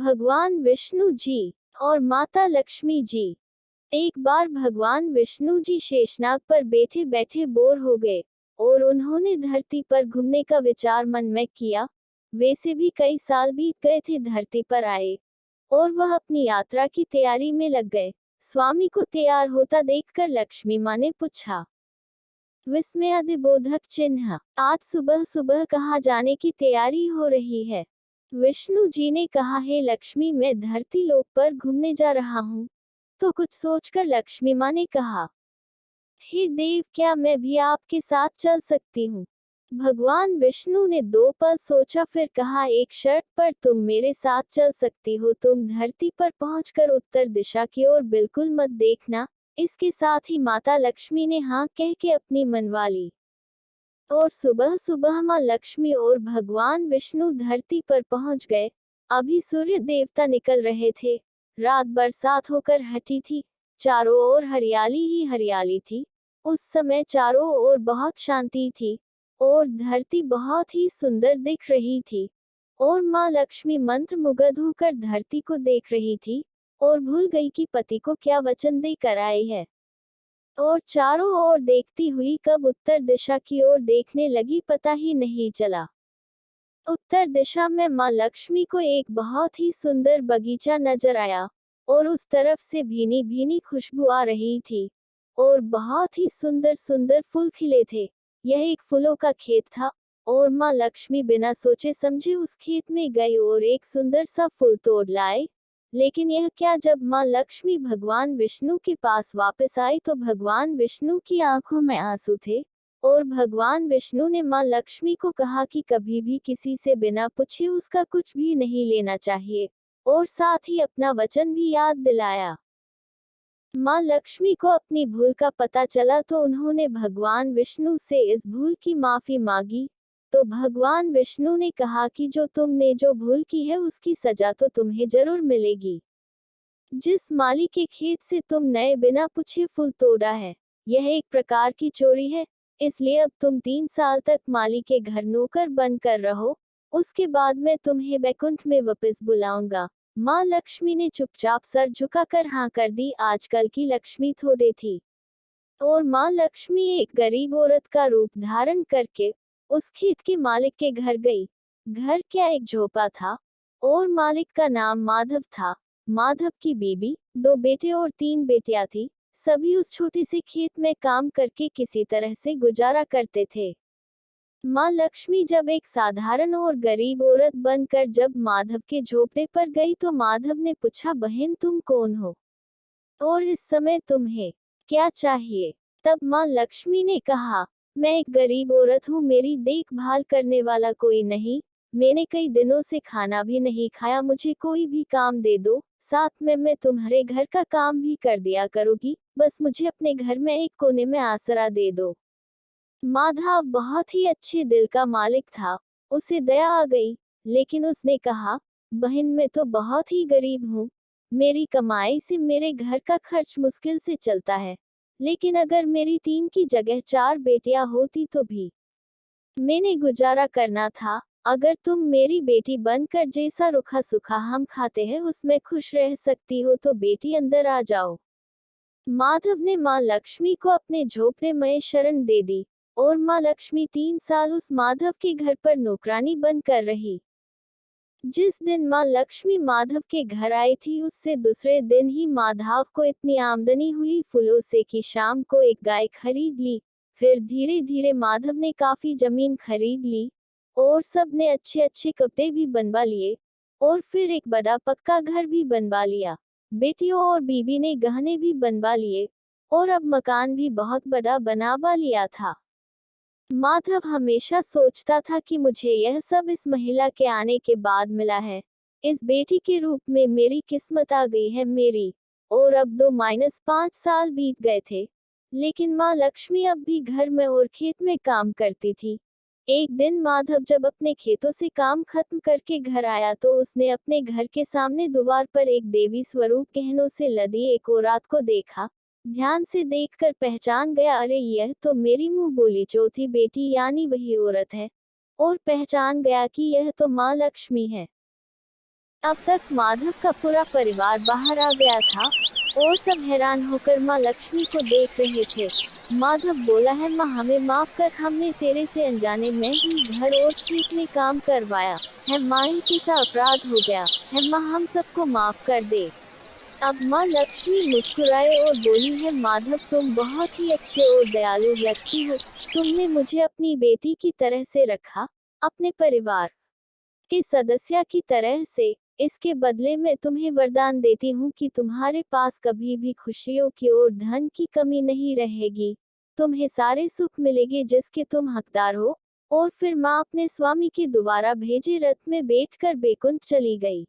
भगवान विष्णु जी और माता लक्ष्मी जी। एक बार भगवान विष्णु जी शेषनाग पर बैठे बैठे बोर हो गए और उन्होंने धरती पर घूमने का विचार मन में किया। वैसे भी कई साल बीत गए थे धरती पर आए और वह अपनी यात्रा की तैयारी में लग गए। स्वामी को तैयार होता देखकर लक्ष्मी माँ ने पूछा, विस्मयादिबोधक चिन्ह, आज सुबह सुबह कहाँ जाने की तैयारी हो रही है? विष्णु जी ने कहा, हे लक्ष्मी, मैं धरती लोक पर घूमने जा रहा हूँ। तो कुछ सोचकर लक्ष्मी माँ ने कहा, हे देव, क्या मैं भी आपके साथ चल सकती हूँ? भगवान विष्णु ने 2 पल सोचा, फिर कहा, एक शर्त पर तुम मेरे साथ चल सकती हो। तुम धरती पर पहुंचकर उत्तर दिशा की ओर बिल्कुल मत देखना। इसके साथ ही माता लक्ष्मी ने हाँ कह के अपनी मनवा ली। और सुबह सुबह माँ लक्ष्मी और भगवान विष्णु धरती पर पहुंच गए। अभी सूर्य देवता निकल रहे थे। रात बरसात होकर हटी थी। चारों ओर हरियाली ही हरियाली थी। उस समय चारों ओर बहुत शांति थी और धरती बहुत ही सुंदर दिख रही थी। और माँ लक्ष्मी मंत्रमुग्ध होकर धरती को देख रही थी और भूल गई कि पति को क्या वचन देकर आई है। और चारों ओर देखती हुई कब उत्तर दिशा की ओर देखने लगी पता ही नहीं चला। उत्तर दिशा में माँ लक्ष्मी को एक बहुत ही सुंदर बगीचा नजर आया और उस तरफ से भीनी भीनी खुशबू आ रही थी और बहुत ही सुंदर सुंदर फूल खिले थे। यह एक फूलों का खेत था और माँ लक्ष्मी बिना सोचे समझे उस खेत में गई और एक सुंदर सा फूल तोड़ लाए। लेकिन यह क्या, जब माँ लक्ष्मी भगवान विष्णु के पास वापस आई तो भगवान विष्णु की आंखों में आंसू थे और भगवान विष्णु ने माँ लक्ष्मी को कहा कि कभी भी किसी से बिना पूछे उसका कुछ भी नहीं लेना चाहिए और साथ ही अपना वचन भी याद दिलाया। माँ लक्ष्मी को अपनी भूल का पता चला तो उन्होंने भगवान विष्णु से इस भूल की माफी मांगी। तो भगवान विष्णु ने कहा कि जो तुमने जो भूल की है उसकी सजा तो तुम्हें जरूर मिलेगी। जिस माली के खेत से तुम नए बिना पूछे फूल तोड़ा है, यह एक प्रकार की चोरी है। इसलिए अब तुम 3 साल तक माली के घर नौकर बनकर रहो। उसके बाद मैं तुम्हें बैकुंठ में वापस बुलाऊंगा। माँ लक्ष्मी ने चुपचाप सर झुकाकर हाँ कर दी। आजकल की लक्ष्मी थोड़े थी और माँ लक्ष्मी एक गरीब औरत का रूप धारण करके उस खेत के मालिक के घर गई। घर क्या एक झोपड़ा था और मालिक का नाम माधव था। माधव की बीबी, 2 बेटे और 3 बेटियां थी। सभी उस छोटे से खेत में काम करके किसी तरह से गुजारा करते थे। माँ लक्ष्मी जब एक साधारण और गरीब औरत बनकर जब माधव के झोपड़े पर गई तो माधव ने पूछा, बहन तुम कौन हो और इस समय तुम्हें क्या चाहिए? तब माँ लक्ष्मी ने कहा, मैं एक गरीब औरत हूँ, मेरी देखभाल करने वाला कोई नहीं। मैंने कई दिनों से खाना भी नहीं खाया, मुझे कोई भी काम दे दो, साथ में मैं तुम्हारे घर का काम भी कर दिया करूँगी। बस मुझे अपने घर में एक कोने में आसरा दे दो। माधव बहुत ही अच्छे दिल का मालिक था। उसे दया आ गई, लेकिन उसने कहा, बहन मैं तो बहुत ही गरीब हूँ। मेरी कमाई से मेरे घर का खर्च मुश्किल से चलता है। लेकिन अगर मेरी 3 की जगह 4 बेटियां होती तो भी मैंने गुजारा करना था। अगर तुम मेरी बेटी बनकर जैसा रूखा सूखा हम खाते हैं उसमें खुश रह सकती हो तो बेटी अंदर आ जाओ। माधव ने माँ लक्ष्मी को अपने झोपड़े में शरण दे दी और माँ लक्ष्मी 3 साल उस माधव के घर पर नौकरानी बनकर रही। जिस दिन माँ लक्ष्मी माधव के घर आई थी उससे दूसरे दिन ही माधव को इतनी आमदनी हुई फूलों से कि शाम को एक गाय खरीद ली। फिर धीरे धीरे माधव ने काफी जमीन खरीद ली और सबने अच्छे अच्छे कपड़े भी बनवा लिए और फिर एक बड़ा पक्का घर भी बनवा लिया। बेटियों और बीबी ने गहने भी बनवा लिए और अब मकान भी बहुत बड़ा बनवा लिया था। माधव हमेशा सोचता था कि मुझे यह सब इस महिला के आने के बाद मिला है। इस बेटी के रूप में मेरी किस्मत आ गई है मेरी। और अब 2-5 साल बीत गए थे, लेकिन माँ लक्ष्मी अब भी घर में और खेत में काम करती थी। एक दिन माधव जब अपने खेतों से काम खत्म करके घर आया तो उसने अपने घर के सामने द्वार पर एक देवी स्वरूप गहनों से लदी एक औरत को देखा। ध्यान से देखकर पहचान गया, अरे यह तो मेरी मुंह बोली चौथी बेटी यानी वही औरत है। और पहचान गया कि यह तो माँ लक्ष्मी है। अब तक माधव का पूरा परिवार बाहर आ गया था और सब हैरान होकर माँ लक्ष्मी को देख रहे थे। माधव बोला है माँ हमें माफ कर, हमने तेरे से अनजाने में ही घर और खेत में काम करवाया है माँ, इनकी सा अपराध हो गया है माँ, हम सबको माफ कर दे। अब माँ लक्ष्मी मुस्कुराए और बोली है माधव तुम बहुत ही अच्छे और दयालु व्यक्ति हो, तुमने मुझे अपनी बेटी की तरह से रखा, अपने परिवार के सदस्य की तरह से। इसके बदले में तुम्हें वरदान देती हूँ कि तुम्हारे पास कभी भी खुशियों की और धन की कमी नहीं रहेगी, तुम्हें सारे सुख मिलेंगे जिसके तुम हकदार हो। और फिर माँ अपने स्वामी के दोबारा भेजे रथ में बैठकर बैकुंठ चली गई।